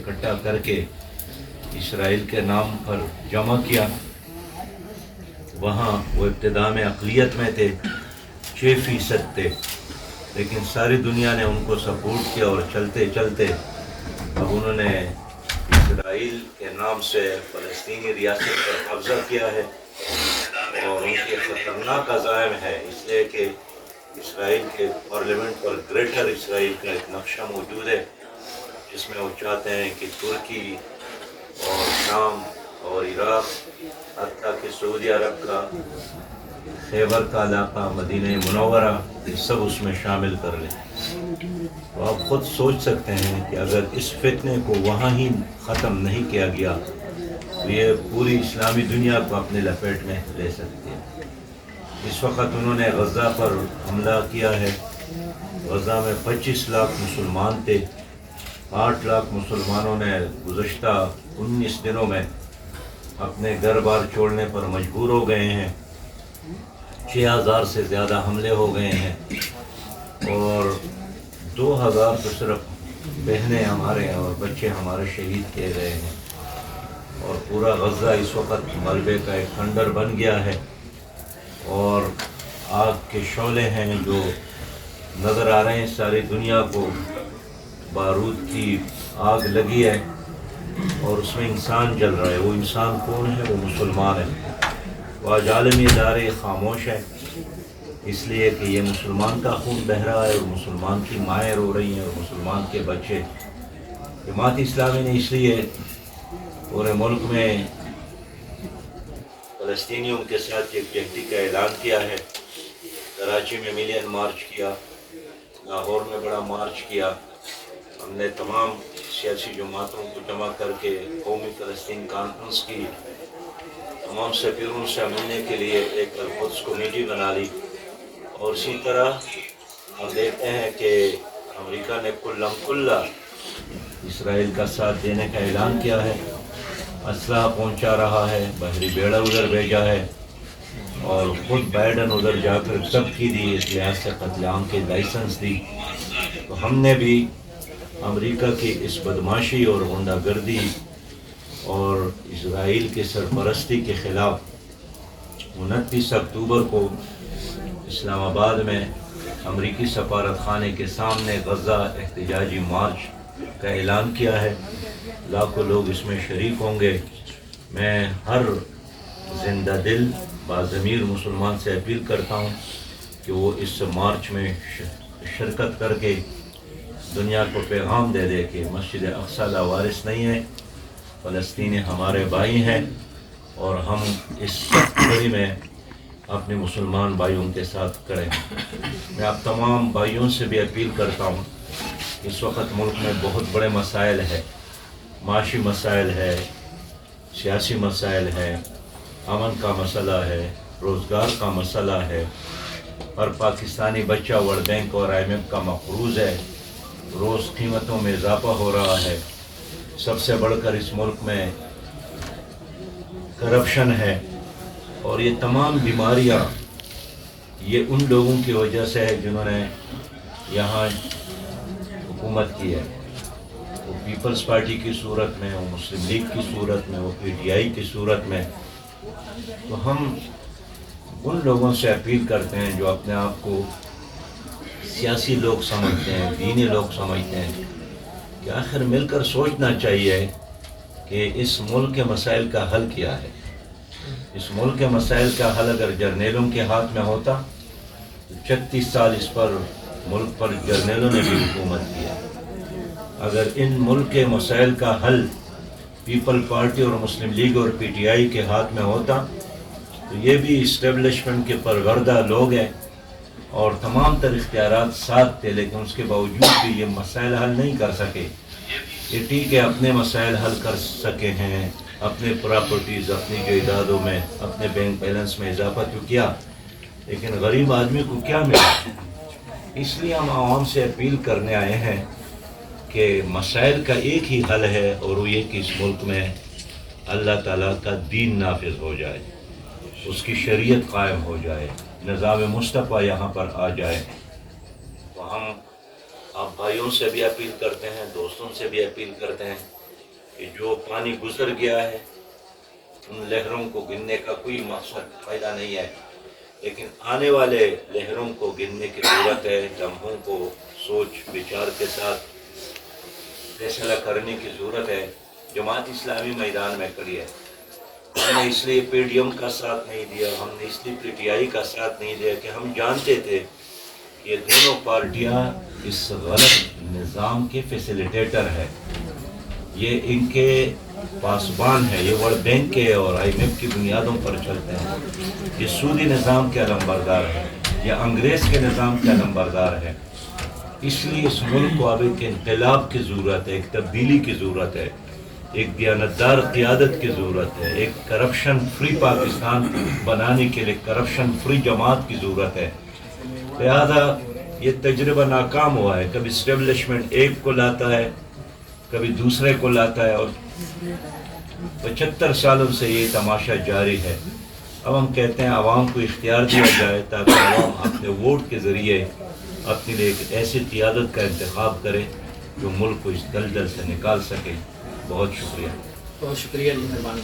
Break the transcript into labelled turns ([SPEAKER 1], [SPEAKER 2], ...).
[SPEAKER 1] اکٹھا کر کے اسرائیل کے نام پر جمع کیا۔ وہاں وہ ابتدا میں اقلیت میں تھے، 6% تھے، لیکن ساری دنیا نے ان کو سپورٹ کیا، اور چلتے چلتے اب انہوں نے اسرائیل کے نام سے فلسطینی ریاست پر قبضہ کیا ہے، اور ان کے خطرناک عزائم ہے، اس لیے کہ اسرائیل کے پارلیمنٹ پر گریٹر اسرائیل کا ایک نقشہ موجود ہے، جس میں وہ چاہتے ہیں کہ ترکی اور شام اور عراق، حتیٰ کہ سعودی عرب کا خیبر کا علاقہ، مدینہ منورہ، یہ سب اس میں شامل کر لیں۔ تو آپ خود سوچ سکتے ہیں کہ اگر اس فتنے کو وہاں ہی ختم نہیں کیا گیا تو یہ پوری اسلامی دنیا کو اپنے لپیٹ میں لے سکتی ہے۔ اس وقت انہوں نے غزہ پر حملہ کیا ہے۔ غزہ میں 25 لاکھ مسلمان تھے، 8 لاکھ مسلمانوں نے گزشتہ 19 دنوں میں اپنے گھر بار چھوڑنے پر مجبور ہو گئے ہیں، 6000 سے زیادہ حملے ہو گئے ہیں، اور 2000 تو صرف بہنیں ہمارے اور بچے ہمارے شہید کیے گئے ہیں، اور پورا غزہ اس وقت ملبے کا ایک کھنڈر بن گیا ہے، اور آگ کے شعلے ہیں جو نظر آ رہے ہیں ساری دنیا کو۔ بارود کی آگ لگی ہے اور اس میں انسان جل رہا ہے۔ وہ انسان کون ہے؟ وہ مسلمان ہے۔ وہ آج عالمی ادارے خاموش ہیں، اس لیے کہ یہ مسلمان کا خون بہہ رہا ہے، اور مسلمان کی مائیں رو رہی ہیں، اور مسلمان کے بچے۔ جماعت اسلامی نے اس لیے پورے ملک میں فلسطینیوں کے ساتھ یکجہتی کا اعلان کیا ہے۔ کراچی میں ملین مارچ کیا، لاہور میں بڑا مارچ کیا۔ ہم نے تمام سیاسی جماعتوں کو جمع کر کے قومی فلسطین کانفرنس کی، تمام سفیروں سے ملنے کے لیے ایک القدس کمیٹی بنا لی، اور اسی طرح ہم دیکھتے ہیں کہ امریکہ نے کلّا اسرائیل کا ساتھ دینے کا اعلان کیا ہے، اسلحہ پہنچا رہا ہے، بحری بیڑا ادھر بھیجا ہے، اور خود بائیڈن ادھر جا کر دھمکی دی، اس لحاظ سے قتل عام کی لائسنس دی۔ تو ہم نے بھی امریکہ کی اس بدماشی اور غنڈہ گردی اور اسرائیل کی سرپرستی کے خلاف 29 اکتوبر کو اسلام آباد میں امریکی سفارت خانے کے سامنے غزہ احتجاجی مارچ کا اعلان کیا ہے۔ لاکھوں لوگ اس میں شریک ہوں گے۔ میں ہر زندہ دل باضمیر مسلمان سے اپیل کرتا ہوں کہ وہ اس مارچ میں شرکت کر کے دنیا کو پیغام دے دے کہ مسجد اقصی لاوارث نہیں ہے، فلسطینی ہمارے بھائی ہیں، اور ہم اس سخت گھڑی میں اپنے مسلمان بھائیوں کے ساتھ کھڑے ہیں۔ میں آپ تمام بھائیوں سے بھی اپیل کرتا ہوں، اس وقت ملک میں بہت بڑے مسائل ہیں، معاشی مسائل ہے، سیاسی مسائل ہے، امن کا مسئلہ ہے، روزگار کا مسئلہ ہے، اور پاکستانی بچہ ورلڈ بینک اور IMF کا مقروض ہے، روز قیمتوں میں اضافہ ہو رہا ہے، سب سے بڑھ کر اس ملک میں کرپشن ہے، اور یہ تمام بیماریاں یہ ان لوگوں کی وجہ سے ہے جنہوں نے یہاں حکومت کی ہے، وہ پیپلز پارٹی کی صورت میں، وہ مسلم لیگ کی صورت میں، وہ PTI کی صورت میں۔ تو ہم ان لوگوں سے اپیل کرتے ہیں جو اپنے آپ کو سیاسی لوگ سمجھتے ہیں، دینی لوگ سمجھتے ہیں، کہ آخر مل کر سوچنا چاہیے کہ اس ملک کے مسائل کا حل کیا ہے۔ اس ملک کے مسائل کا حل اگر جرنیلوں کے ہاتھ میں ہوتا تو 36 سال اس پر ملک پر جرنیلوں نے بھی حکومت کیا۔ اگر ان ملک کے مسائل کا حل پیپل پارٹی اور مسلم لیگ اور PTI کے ہاتھ میں ہوتا تو یہ بھی اسٹیبلشمنٹ کے پروردہ لوگ ہیں اور تمام تر اختیارات ساتھ تھے، لیکن اس کے باوجود بھی یہ مسائل حل نہیں کر سکے۔ یہ ٹھیک ہے اپنے مسائل حل کر سکے ہیں، اپنے پراپرٹیز، اپنی جائیدادوں میں، اپنے بینک بیلنس میں اضافہ تو کیا، لیکن غریب آدمی کو کیا ملا؟ اس لیے ہم عوام سے اپیل کرنے آئے ہیں کہ مسائل کا ایک ہی حل ہے، اور وہ یہ کہ اس ملک میں اللہ تعالیٰ کا دین نافذ ہو جائے، اس کی شریعت قائم ہو جائے، نظام مصطفیٰ یہاں پر آ جائے۔ تو ہم آپ بھائیوں سے بھی اپیل کرتے ہیں، دوستوں سے بھی اپیل کرتے ہیں کہ جو پانی گزر گیا ہے ان لہروں کو گننے کا کوئی مقصد فائدہ نہیں ہے، لیکن آنے والے لہروں کو گننے کی ضرورت ہے، لمحوں کو سوچ بچار کے ساتھ فیصلہ کرنے کی ضرورت ہے۔ جماعت اسلامی میدان میں کھڑی ہے۔ ہم نے اس لیے پی ڈی ایم کا ساتھ نہیں دیا، ہم نے اس لیے پی ٹی آئی کا ساتھ نہیں دیا کہ ہم جانتے تھے کہ یہ دونوں پارٹیاں اس غلط نظام کے فیسیلیٹیٹر ہیں، یہ ان کے پاسبان ہے، یہ ورلڈ بینک کے اور آئی ایم ایف کی بنیادوں پر چلتے ہیں، یہ سودی نظام کے علمبردار ہے، یہ انگریز کے نظام کے علمبردار ہے۔ اس لیے اس ملک کو اب ایک انقلاب کی ضرورت ہے، ایک تبدیلی کی ضرورت ہے، ایک دیانتدار قیادت کی ضرورت ہے، ایک کرپشن فری پاکستان بنانے کے لیے کرپشن فری جماعت کی ضرورت ہے۔ لہذا یہ تجربہ ناکام ہوا ہے، کبھی اسٹیبلشمنٹ ایک کو لاتا ہے، کبھی دوسرے کو لاتا ہے، اور 75 سالوں سے یہ تماشا جاری ہے۔ اب ہم کہتے ہیں عوام کو اختیار دیا جائے تاکہ عوام اپنے ووٹ کے ذریعے اپنے لیے ایک ایسی قیادت کا انتخاب کرے جو ملک کو اس دلدل سے نکال سکے۔ بہت شکریہ۔
[SPEAKER 2] بہت شکریہ جی، مہربانی۔